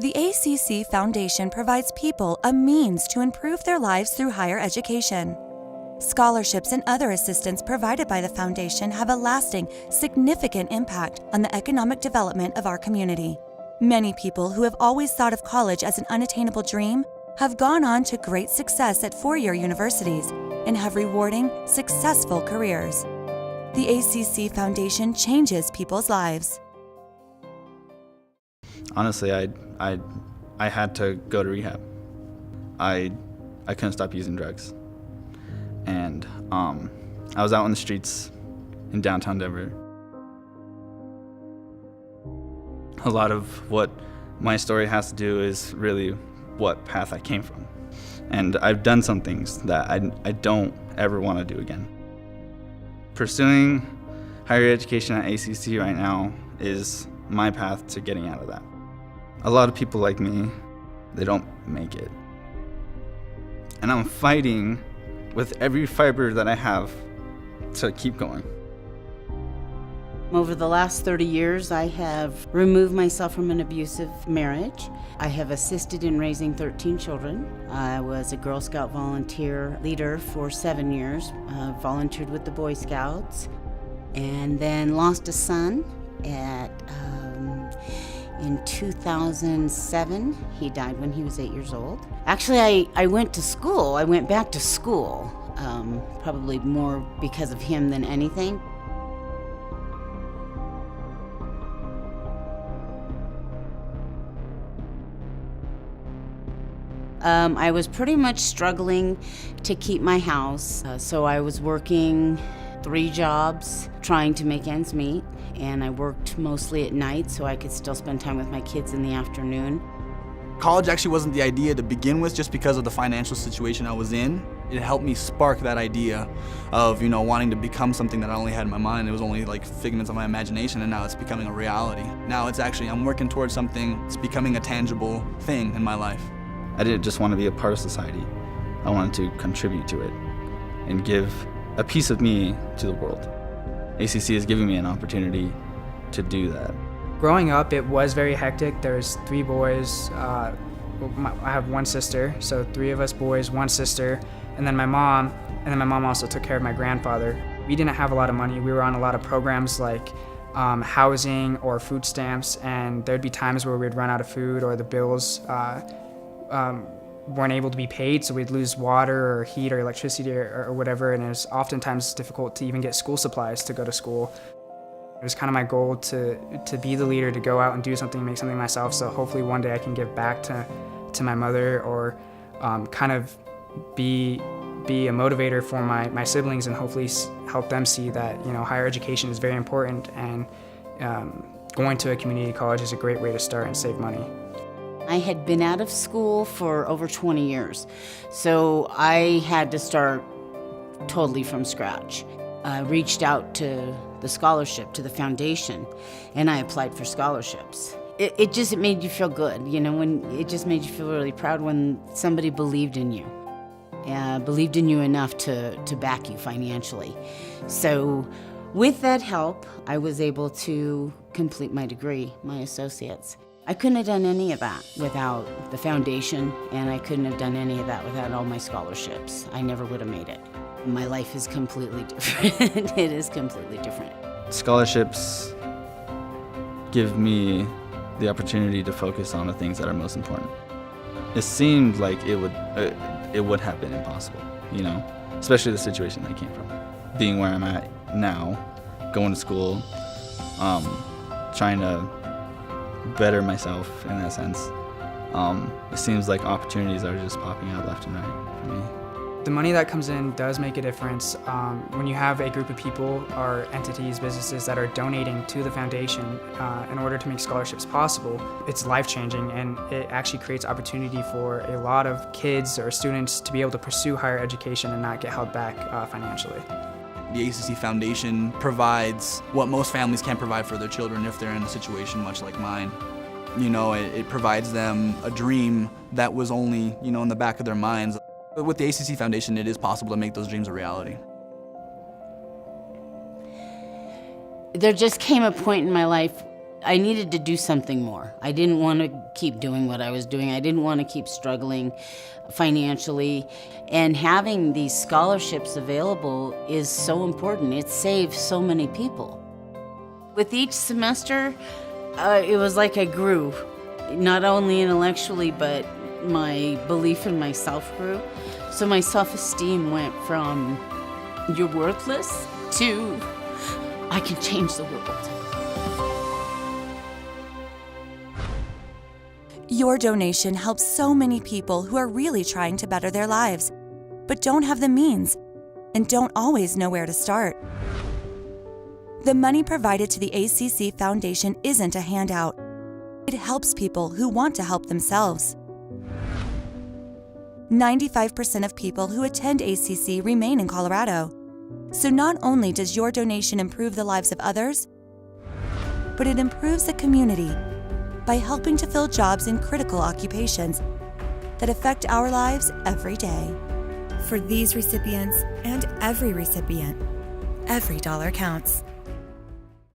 The ACC Foundation provides people a means to improve their lives through higher education. Scholarships and other assistance provided by the Foundation have a lasting, significant impact on the economic development of our community. Many people who have always thought of college as an unattainable dream have gone on to great success at four-year universities and have rewarding, successful careers. The ACC Foundation changes people's lives. Honestly, I had to go to rehab. I couldn't stop using drugs. And I was out on the streets in downtown Denver. A lot of what my story has to do is really what path I came from. And I've done some things that I don't ever want to do again. Pursuing higher education at ACC right now is my path to getting out of that. A lot of people like me, they don't make it. And I'm fighting with every fiber that I have to keep going. Over the last 30 years, I have removed myself from an abusive marriage. I have assisted in raising 13 children. I was a Girl Scout volunteer leader for 7 years, volunteered with the Boy Scouts, and then lost a son in 2007. He died when he was 8 years old. Actually, I went to school. I went back to school, probably more because of him than anything. I was pretty much struggling to keep my house, so I was working 3 jobs, trying to make ends meet, and I worked mostly at night so I could still spend time with my kids in the afternoon. College actually wasn't the idea to begin with, just because of the financial situation I was in. It helped me spark that idea of, wanting to become something that I only had in my mind. It was only like figments of my imagination, and now it's becoming a reality. Now I'm working towards something, it's becoming a tangible thing in my life. I didn't just want to be a part of society. I wanted to contribute to it and give a piece of me to the world. ACC is giving me an opportunity to do that. Growing up, it was very hectic. There's 3 boys. I have 1 sister, so 3 of us boys, 1 sister, and then my mom. And then my mom also took care of my grandfather. We didn't have a lot of money. We were on a lot of programs like housing or food stamps, and there'd be times where we'd run out of food or the bills weren't able to be paid, so we'd lose water or heat or electricity or whatever, and it was oftentimes difficult to even get school supplies to go to school. It was kind of my goal to be the leader, to go out and do something, make something myself, so hopefully one day I can give back to my mother, or kind of be a motivator for my siblings, and hopefully help them see that higher education is very important, and going to a community college is a great way to start and save money. I had been out of school for over 20 years, so I had to start totally from scratch. I reached out to the scholarship, to the foundation, and I applied for scholarships. It made you feel good, it just made you feel really proud when somebody believed in you enough to back you financially. So with that help, I was able to complete my degree, my associate's. I couldn't have done any of that without the foundation, and I couldn't have done any of that without all my scholarships. I never would have made it. My life is completely different. It is completely different. Scholarships give me the opportunity to focus on the things that are most important. It seemed like it would have been impossible, especially the situation I came from. Being where I'm at now, going to school, trying to better myself in that sense. It seems like opportunities are just popping out left and right for me. The money that comes in does make a difference. When you have a group of people or entities, businesses that are donating to the foundation in order to make scholarships possible, it's life-changing, and it actually creates opportunity for a lot of kids or students to be able to pursue higher education and not get held back financially. The ACC Foundation provides what most families can't provide for their children if they're in a situation much like mine. It provides them a dream that was only, in the back of their minds. But with the ACC Foundation, it is possible to make those dreams a reality. There just came a point in my life I needed to do something more. I didn't want to keep doing what I was doing. I didn't want to keep struggling financially. And having these scholarships available is so important. It saves so many people. With each semester, it was like I grew, not only intellectually, but my belief in myself grew. So my self-esteem went from you're worthless to I can change the world. Your donation helps so many people who are really trying to better their lives, but don't have the means and don't always know where to start. The money provided to the ACC Foundation isn't a handout. It helps people who want to help themselves. 95% of people who attend ACC remain in Colorado. So not only does your donation improve the lives of others, but it improves the community by helping to fill jobs in critical occupations that affect our lives every day. For these recipients and every recipient, every dollar counts.